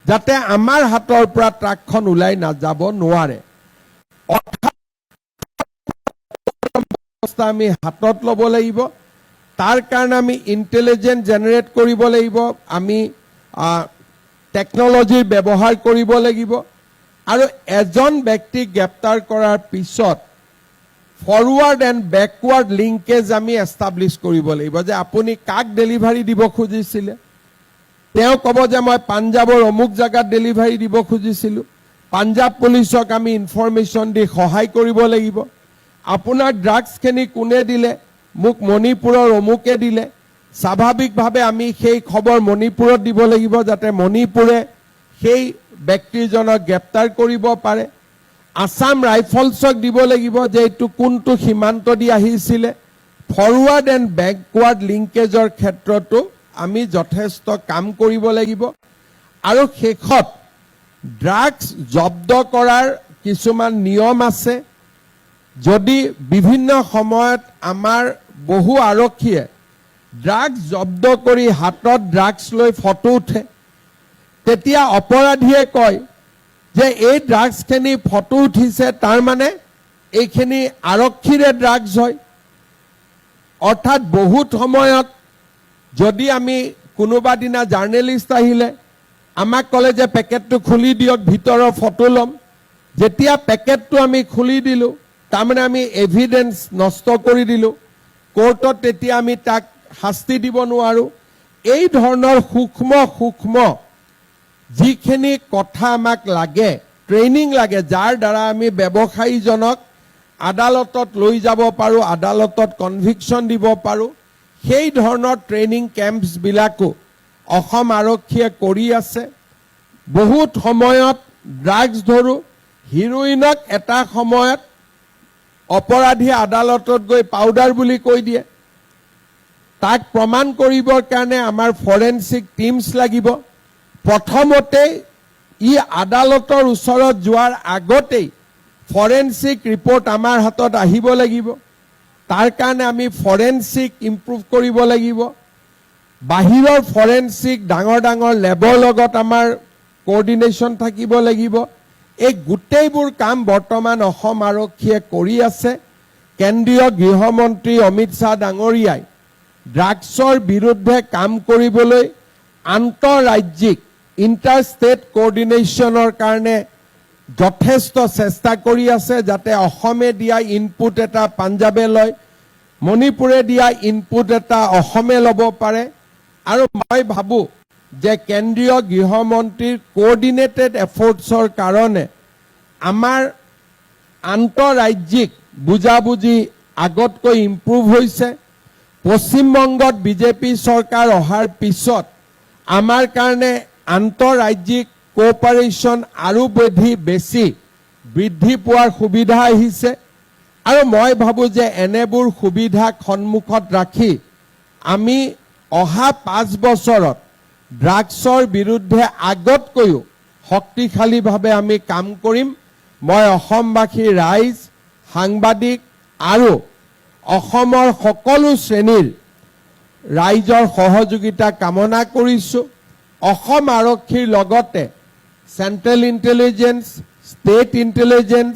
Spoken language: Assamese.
যাতে আমাৰ হাতৰ পৰা ট্ৰাকখন ওলাই নাযাব নোৱাৰে। অৱস্থা আমি হাতত ল'ব লাগিব। তাৰ কাৰণে আমি ইণ্টেলিজেন্স জেনেৰেট কৰিব লাগিব, আমি টেকনলজিৰ ব্যৱহাৰ কৰিব লাগিব। আৰু এজন ব্যক্তিক গ্ৰেপ্তাৰ কৰাৰ পিছত ফৰৱাৰ্ড এণ্ড বেকৱাৰ্ড লিংকেজ আমি এষ্টাব্লিছ কৰিব লাগিব, যে আপুনি কাক ডেলিভাৰী দিব খুজিছিলে। তেওঁ ক'ব যে মই পাঞ্জাৱৰ অমুক জাগাত ডেলিভাৰী দিব খুজিছিলোঁ। পাঞ্জাৱ পুলিচক আমি ইনফৰমেশ্যন দি সহায় কৰিব লাগিব। আপোনাৰ ড্ৰাগছখিনি কোনে দিলে, মোক মণিপুৰৰ অমুকে দিলে। স্বাভাৱিকভাৱে আমি সেই খবৰ মণিপুৰত দিব লাগিব, যাতে মণিপুৰে সেই ব্যক্তিজনক গ্ৰেপ্তাৰ কৰিব পাৰে। আসাম ৰাইফলছক দিব লাগিব যে এইটো কোনটো সীমান্ত দি আহিছিলে। ফৰৱাৰ্ড এণ্ড বেকৱাৰ্ড লিংকেজৰ ক্ষেত্ৰতো আমি যথেষ্ট কাম কৰিব লাগিব। আৰু শেষত ড্ৰাগছ জব্দ কৰাৰ কিছুমান নিয়ম আছে। যদি বিভিন্ন সময়ত আমাৰ বহু আৰক্ষীয়ে ড্ৰাগছ জব্দ কৰি হাতত ড্ৰাগছ লৈ ফটো উঠে, তেতিয়া অপৰাধীয়ে কয় যে এই ড্ৰাগছখিনি ফটো উঠিছে, তাৰ মানে এইখিনি আৰক্ষীৰে ড্ৰাগছ হয়। অৰ্থাৎ বহুত সময়ত যদি আমি কোনোবা দিনা জাৰ্নেলিষ্ট আহিলে আমাক ক'লে যে পেকেটটো খুলি দিয়ক, ভিতৰৰ ফটো ল'ম। যেতিয়া পেকেটটো আমি খুলি দিলোঁ, তাৰমানে আমি এভিডেন্স নষ্ট কৰি দিলোঁ। কোৰ্টত তেতিয়া আমি তাক শাস্তি দিব নোৱাৰোঁ। এই ধৰণৰ সূক্ষ্ম সূক্ষ্ম যিখিনি কথা আমাক লাগে, ট্ৰেইনিং লাগে, যাৰ দ্বাৰা আমি ব্যৱসায়ীজনক আদালতত লৈ যাব পাৰোঁ, আদালতত কনভিকশ্যন দিব পাৰোঁ, সেই ধৰণৰ ট্ৰেইনিং কেম্পছবিলাকো অসম আৰক্ষীয়ে কৰি আছে। বহুত সময়ত ড্ৰাগছ ধৰোঁ, হিৰোইনক এটা সময়ত অপৰাধীয়ে আদালতত গৈ পাউডাৰ বুলি কৈ দিয়ে। তাক প্ৰমাণ কৰিবৰ কাৰণে আমাৰ ফৰেনচিক টিমছ লাগিব। প্ৰথমতেই ই আদালতৰ ওচৰত যোৱাৰ আগতেই ফৰেনচিক ৰিপৰ্ট আমাৰ হাতত আহিব লাগিব। তাৰ কাৰণে আমি ফৰেনচিক ইম্প্ৰুভ কৰিব লাগিব। বাহিৰৰ ফৰেনচিক ডাঙৰ ডাঙৰ লেবৰ লগত আমাৰ কোঅৰ্ডিনেশ্যন থাকিব লাগিব। এই গোটেইবোৰ কাম বৰ্তমান অসম আৰক্ষীয়ে কৰি আছে। কেন্দ্ৰীয় গৃহমন্ত্ৰী অমিত শ্বাহ ডাঙৰীয়াই ড্ৰাগছৰ বিৰুদ্ধে কাম কৰিবলৈ আন্তঃৰাজ্যিক ইণ্টাৰ ষ্টেট কোঅৰ্ডিনেশ্যনৰ কাৰণে যথেষ্ট চেষ্টা কৰি আছে, যাতে অসমে দিয়া ইনপুট এটা পাঞ্জাৱে লয়, মণিপুৰে দিয়া ইনপুট এটা অসমে ল'ব পাৰে। আৰু মই ভাবোঁ যে কেন্দ্ৰীয় গৃহমন্ত্ৰীৰ কোঅৰ্ডিনেটেড এফৰ্টছৰ কাৰণে আমাৰ আন্তঃৰাজ্যিক বুজাবুজি আগতকৈ ইম্প্ৰুভ হৈছে। পশ্চিমবংগত বিজেপি চৰকাৰ অহাৰ পিছত আমাৰ কাৰণে আন্তঃৰাজ্যিক কোঅপাৰেশ্যন আৰু বেছি বৃদ্ধি পোৱাৰ সুবিধা আহিছে। আৰু মই ভাবোঁ যে এনেবোৰ সুবিধাক সন্মুখত ৰাখি আমি অহা 5 বছৰত ড্ৰাগছৰ বিৰুদ্ধে আগতকৈও শক্তিশালীভাৱে আমি কাম কৰিম। মই অসমবাসী ৰাইজ, সাংবাদিক আৰু অসমৰ সকলো শ্ৰেণীৰ ৰাইজৰ সহযোগিতা কামনা কৰিছোঁ। অসম আৰক্ষীৰ লগতে চেণ্ট্ৰেল ইণ্টেলিজেন্স, ষ্টেট ইণ্টেলিজেন্স,